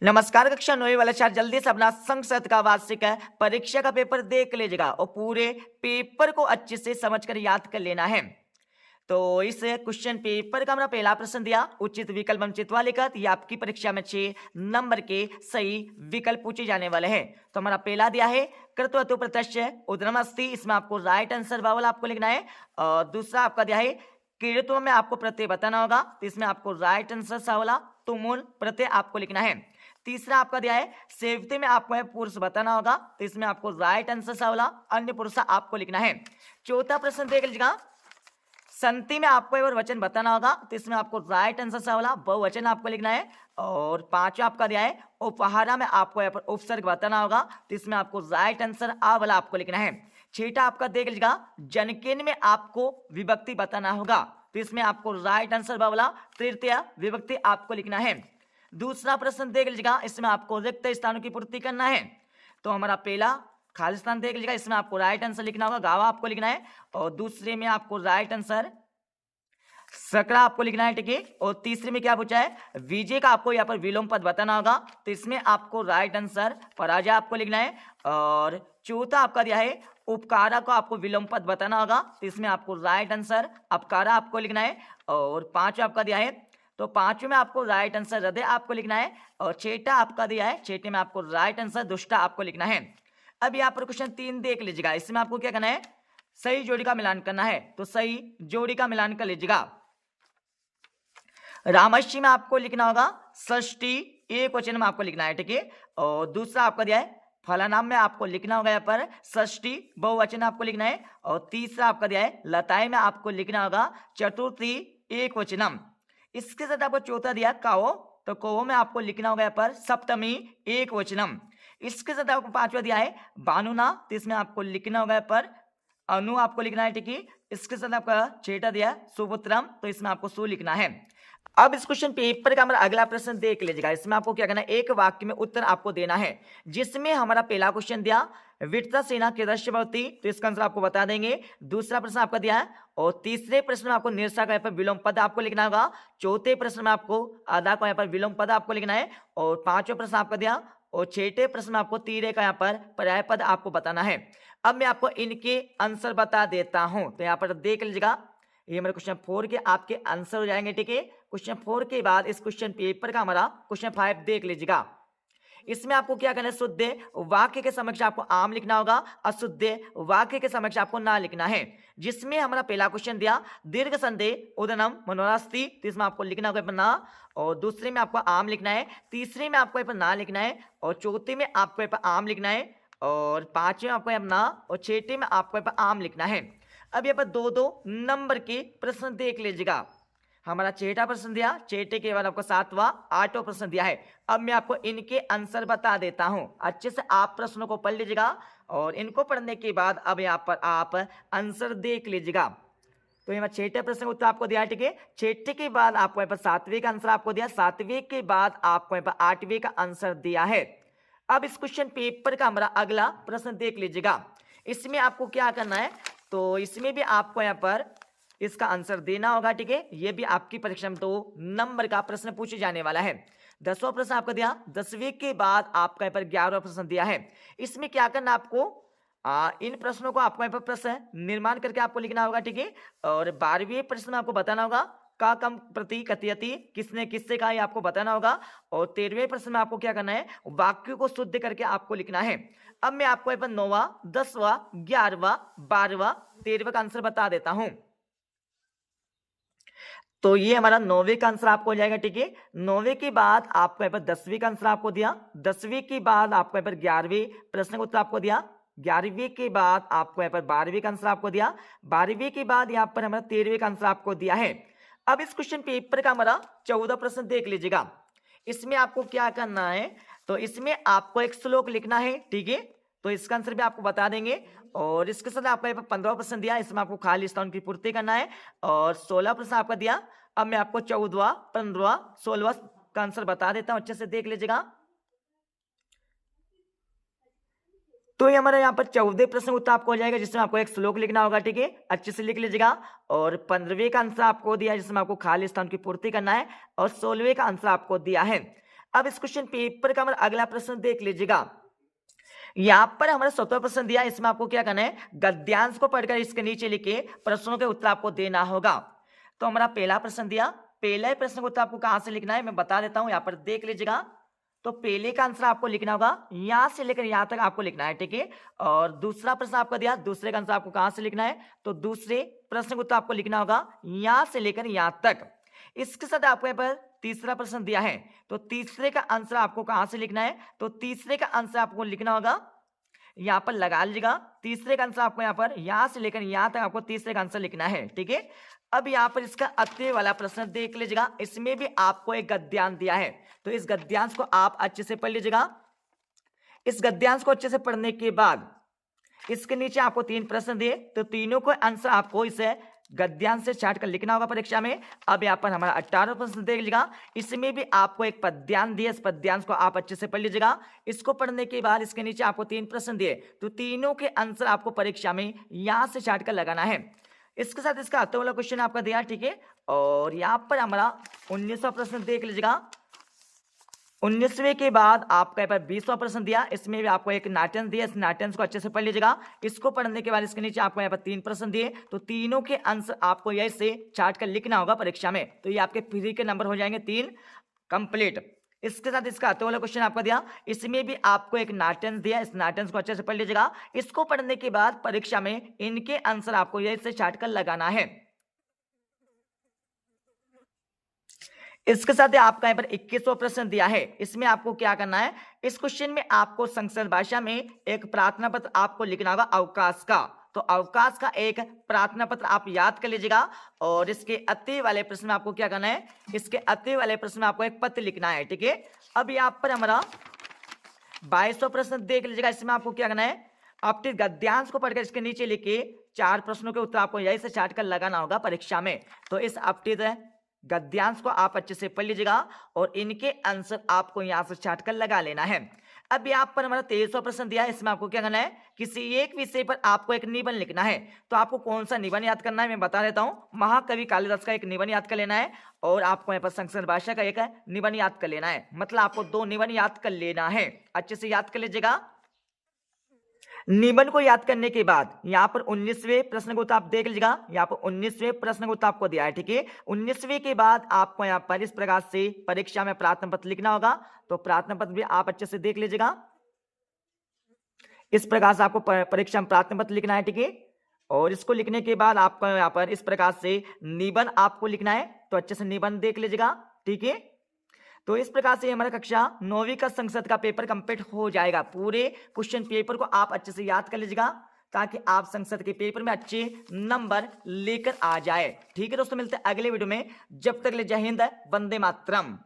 नमस्कार कक्षा 9 वाले छात्र, जल्दी से अपना संस्कृत का वार्षिक परीक्षा का पेपर देख लीजिएगा और पूरे पेपर को अच्छे से समझकर याद कर लेना है। तो इस क्वेश्चन पेपर का हमारा पहला प्रश्न दिया, उचित विकल्प वंचित वालिकत। ये आपकी परीक्षा में 6 नंबर के सही विकल्प पूछे जाने वाले हैं। तो हमारा पहला दिया है कर्तव्य प्रत्यक्ष उद्यम अस्ति, इसमें आपको राइट आंसर बावल आपको लिखना है। और दूसरा आपका दिया है कीड़ित्व में आपको प्रत्यय बताना होगा, तो इसमें आपको राइट आंसर सावला तुमुल प्रत्यय आपको लिखना है। तीसरा आपका दिया है सेवते में आपको है पुरुष बताना होगा, तो इसमें आपको राइट आंसर सावला अन्य पुरुष आपको लिखना है। चौथा प्रश्न देख लीजिएगा, संति में आपको एक वचन बताना होगा, तो इसमें आपको राइट आंसर सावला बहुवचन आपको लिखना है। और पांचवा आपका दिया है उपहारा में आपको यहाँ पर उपसर्ग बताना होगा, तो इसमें आपको राइट आंसर आ वाला आपको लिखना है। छठा आपका देख लीजिएगा जनकेन में आपको विभक्ति बताना होगा, तो इसमें आपको राइट आंसर वाला तृतीय विभक्ति आपको लिखना है। दूसरा प्रश्न देख लीजिएगा, इसमें आपको रिक्त स्थानों की पूर्ति करना है। तो हमारा पहला खाली स्थान देख लीजिएगा, इसमें आपको राइट आंसर लिखना होगा, गावा आपको लिखना है। और दूसरे में आपको राइट आंसर सकरा आपको लिखना है, ठीक है। और तीसरे में क्या पूछा है विजय का आपको यहाँ पर विलोम पद बताना होगा, तो इसमें आपको राइट आंसर पराजय आपको लिखना है। और चौथा आपका दिया है उपकारा को आपको विलोम पद बताना होगा, तो इसमें आपको राइट आंसर अपकारा आपको लिखना है। और पांचवा आपका दिया है, तो पांचवें में आपको राइट आंसर हृदय आपको लिखना है। और छठा आपका दिया है, छठे में आपको राइट आंसर दुष्टा आपको लिखना है। अब यहाँ पर क्वेश्चन 3 देख लीजिएगा, इसमें आपको क्या करना है सही जोड़ी का मिलान करना है, तो सही जोड़ी का मिलान कर लीजिएगा। रामश्री में आपको लिखना होगा षष्ठी एक वचन में आपको लिखना है, ठीक है। और दूसरा आपका दिया है फलानाम में आपको लिखना होगा यहाँ पर षष्ठी बहुवचन आपको लिखना है। और तीसरा आपका दिया है लताएं में आपको लिखना होगा चतुर्थी एक वचनम। इसके साथ आपको चौथा दिया काओ, तो कौ में आपको लिखना होगा यहाँ पर सप्तमी एक वचनम। इसके साथ आपको पांचवा दिया है बानुना, तो इसमें आपको लिखना होगा यहाँ पर अनु आपको लिखना है, ठीक है। इसके साथ आपका छठा दिया सुपुत्रम, तो इसमें आपको सु लिखना है। अब इस क्वेश्चन पेपर का हमारा अगला प्रश्न देख लीजिएगा, इसमें आपको क्या करना है एक वाक्य में उत्तर आपको देना है, जिसमें हमारा पहला क्वेश्चन दिया विटता सेना के दृश्य भवती, तो इसका आंसर आपको बता देंगे। दूसरा प्रश्न आपका दिया है और तीसरे प्रश्न में आपको निरसा का यहाँ पर विलोम पद आपको लिखना होगा। चौथे प्रश्न में आपको आधा का यहाँ पर विलोम पद आपको लिखना है। और पांचवा प्रश्न आपका दिया और छठे प्रश्न में आपको तीरे का यहाँ पर पर्याय पद आपको बताना है। अब मैं आपको इनके आंसर बता देता हूं, तो यहाँ पर देख लीजिएगा ये हमारे क्वेश्चन 4 के आपके आंसर हो जाएंगे, ठीक है। क्वेश्चन 4 के बाद इस क्वेश्चन पेपर का हमारा क्वेश्चन 5 देख लीजिएगा। इसमें आपको क्या करना है शुद्ध वाक्य के समक्ष आपको आम लिखना होगा, अशुद्ध वाक्य के समक्ष आपको ना लिखना है। जिसमें हमारा पहला क्वेश्चन दिया दीर्घ संदेह उदनम मनोरास्ति, तो इसमें आपको लिखना होगा ना। और दूसरे में आपको आम लिखना है, तीसरे में आपको यहाँ पर ना लिखना है, और चौथे में आपको यहाँ पर आम लिखना है, और पांचवें में आपको यहाँ ना, और छठे में आपको यहाँ पर आम लिखना है। अब यहाँ पर 2-2 नंबर के प्रश्न देख लीजिएगा। हमारा छठा प्रश्न दिया, छठे के बाद आपको 7वां 8वां प्रश्न दिया है। अब मैं आपको इनके आंसर बता देता हूं, अच्छे से आप प्रश्नों को पढ़ लीजिएगा। और इनको पढ़ने के बाद अब यहाँ पर आप आंसर देख लीजिएगा। तो यहाँ छठे प्रश्न का उत्तर आपको दिया, ठीक है। छठे के बाद आपको यहाँ पर 7वें का आंसर आपको दिया, 7वें के बाद आपको यहाँ पर 8वें का आंसर दिया है। अब इस क्वेश्चन पेपर का हमारा अगला प्रश्न देख लीजिएगा। इसमें आपको क्या करना है, तो इसमें भी आपको यहाँ पर इसका आंसर देना होगा, ठीक है। ये भी आपकी परीक्षा में 2 नंबर का प्रश्न पूछे जाने वाला है। 10वां प्रश्न आपको दिया, 10वें के बाद आपका यहाँ पर 11वां प्रश्न दिया है। इसमें क्या करना आपको इन प्रश्नों को आपको यहाँ पर प्रश्न निर्माण करके आपको लिखना होगा, ठीक है। और 12वें प्रश्न में आपको बताना होगा का कम प्रति कथयति, किसने किससे कहा, ये आपको बताना होगा। और 13वें प्रश्न में आपको क्या करना है वाक्य को शुद्ध करके आपको लिखना है। अब मैं आपको यहाँ पर 9वां 10वां 11वां 12वां 13वां का आंसर बता देता हूं। तो ये हमारा 9वें का आंसर आपको हो जाएगा, ठीक है। 9वें के बाद आपको यहाँ पर 10वीं का आंसर आपको दिया, 10वीं के बाद आपको यहाँ पर 11वें प्रश्न का उत्तर आपको दिया, 11वीं के बाद आपको यहाँ पर 12वीं का आंसर आपको दिया, 12वीं के बाद यहाँ पर हमारा 13वें का आंसर आपको दिया है। अब इस क्वेश्चन पेपर का हमारा 14 प्रश्न देख लीजिएगा। इसमें आपको क्या करना है, तो इसमें आपको एक श्लोक लिखना है, ठीक है। तो इसका आंसर भी आपको बता देंगे। और इसके साथ आपको यहाँ पर 15वां प्रश्न दिया, इसमें आपको खाली स्थान की पूर्ति करना है। और 16 प्रश्न आपका दिया। अब मैं आपको 14वां 15वां 16वां का आंसर बता देता हूं, अच्छे से देख लीजिएगा। तो ये हमारे यहाँ पर 14वें प्रश्न उत्तर आपको हो जाएगा, जिसमें आपको एक श्लोक लिखना होगा, ठीक है। अच्छे से लिख लीजिएगा। और 15वें का आंसर आपको दिया, जिसमें आपको खाली स्थान की पूर्ति करना है। और 16वें का आंसर आपको दिया है। अब इस क्वेश्चन पेपर का हमारा अगला प्रश्न देख लीजिएगा। यहाँ पर हमारा 17वां प्रश्न दिया, इसमें आपको क्या करना है, गद्यांश को पढ़कर इसके नीचे लिखे प्रश्नों के उत्तर आपको देना होगा। तो हमारा पहला प्रश्न दिया, पहला ही प्रश्न का उत्तर आपको कहां से लिखना है मैं बता देता हूं, यहाँ पर देख लीजिएगा। तो पहले का आंसर आपको लिखना होगा यहां से लेकर यहां तक आपको लिखना है, ठीक है। और दूसरा प्रश्न आपको दिया, दूसरे का आंसर आपको कहां से लिखना है, तो दूसरे प्रश्न का उत्तर आपको लिखना होगा यहां से लेकर यहां तक। इसके साथ आपको यहाँ पर तीसरा प्रश्न दिया है, तो तीसरे का आंसर आपको कहां से लिखना है, तो तीसरे का आंसर आपको लिखना होगा यहां पर लगा लीजिएगा। तीसरे का आंसर आपको यहाँ पर यहां से लेकर यहां तक आपको तीसरे का आंसर लिखना है, ठीक है। अब यहाँ पर इसका अतः वाला प्रश्न देख लीजिएगा, इसमें भी आपको एक गद्यांश दिया है, तो इस गद्यांश को आप अच्छे से पढ़ लीजिएगा। इस गद्यांश को अच्छे से पढ़ने के बाद इसके नीचे आपको 3 प्रश्न दिए, तो तीनों को आंसर आपको इसे गद्यांश से छाट कर लिखना होगा परीक्षा में। अब यहाँ पर हमारा 18वां प्रश्न देख लीजिएगा, इसमें भी आपको एक पद्यांश दिया, इस पद्यांश को आप अच्छे से पढ़ लीजिएगा। इसको पढ़ने के बाद इसके नीचे आपको 3 प्रश्न दिए, तो तीनों के आंसर आपको परीक्षा में यहां से छाट कर लगाना है। इसके साथ इसका अतः वाला क्वेश्चन आपका दिया, ठीक है। और यहाँ पर हमारा 19वां प्रश्न देख लीजिएगा। 19वें के बाद आपका यहाँ पर 20वां प्रश्न दिया, इसमें भी आपको एक नाट्यांश दिया, इस नाट्यांश को अच्छे से पढ़ लीजिएगा। इसको पढ़ने के बाद इसके नीचे आपको यहाँ पर 3 प्रश्न दिए, तो तीनों के आंसर आपको यही से छाट कर लिखना होगा परीक्षा में। तो ये आपके फ्री के नंबर हो जाएंगे 3 कंप्लीट। इसके साथ इसका अतः वाला क्वेश्चन आपका दिया, इसमें भी आपको एक नाट्यांश दिया, इस नाट्यांश को अच्छे से पढ़ लीजिएगा। इसको पढ़ने के बाद परीक्षा में इनके आंसर आपको यही से छाट कर लगाना है। इसके साथ आपका यहाँ पर 21वां प्रश्न दिया है, इसमें आपको क्या करना है, इस क्वेश्चन में आपको संस्कृत भाषा में एक प्रार्थना पत्र आपको लिखना होगा अवकाश का। तो अवकाश का एक प्रार्थना पत्र आप याद कर लीजिएगा। और इसके अतः वाले प्रश्न में आपको क्या करना है, इसके अतः वाले प्रश्न में आपको एक पत्र लिखना है, ठीक है। अब यहाँ पर हमारा 22वां प्रश्न देख लीजिएगा, इसमें आपको क्या करना है, अपने गद्यांश को पढ़कर इसके नीचे लिखे 4 प्रश्नों के उत्तर आपको यही से छाट कर लगाना होगा परीक्षा में। तो इस अपने गद्यांश को आप अच्छे से पढ़ लीजिएगा और इनके आंसर आपको यहां से छाट कर लगा लेना है। अब यहाँ पर हमारा 23वां प्रश्न दिया है, इसमें आपको क्या करना है, किसी एक विषय पर आपको एक निबंध लिखना है। तो आपको कौन सा निबंध याद करना है मैं बता देता हूँ, महाकवि कालिदास का एक निबंध याद कर लेना है और आपको यहाँ पर संस्कृत भाषा का एक निबंध याद कर लेना है। मतलब आपको 2 निबंध याद कर लेना है, अच्छे से याद कर लीजिएगा। निबंध को याद करने के बाद यहाँ पर 19वें प्रश्न को तो आप देख लीजिएगा, यहाँ पर 19वें प्रश्न को तो आपको दिया है, ठीक है। 19वें के बाद आपको यहाँ पर इस प्रकार से परीक्षा में प्रार्थना पत्र लिखना होगा। तो प्रार्थना पत्र भी आप अच्छे से देख लीजिएगा, इस प्रकार से आपको परीक्षा में प्रार्थना पत्र लिखना है, ठीक है। और इसको लिखने के बाद आपको यहाँ पर इस प्रकार से निबंध आपको लिखना है, तो अच्छे से निबंध देख लीजिएगा, ठीक है। तो इस प्रकार से हमारा कक्षा 9वीं का संस्कृत का पेपर कंप्लीट हो जाएगा। पूरे क्वेश्चन पेपर को आप अच्छे से याद कर लीजिएगा ताकि आप संस्कृत के पेपर में अच्छे नंबर लेकर आ जाए, ठीक है दोस्तों। मिलते हैं अगले वीडियो में, जब तक ले जय हिंद, वंदे मातरम।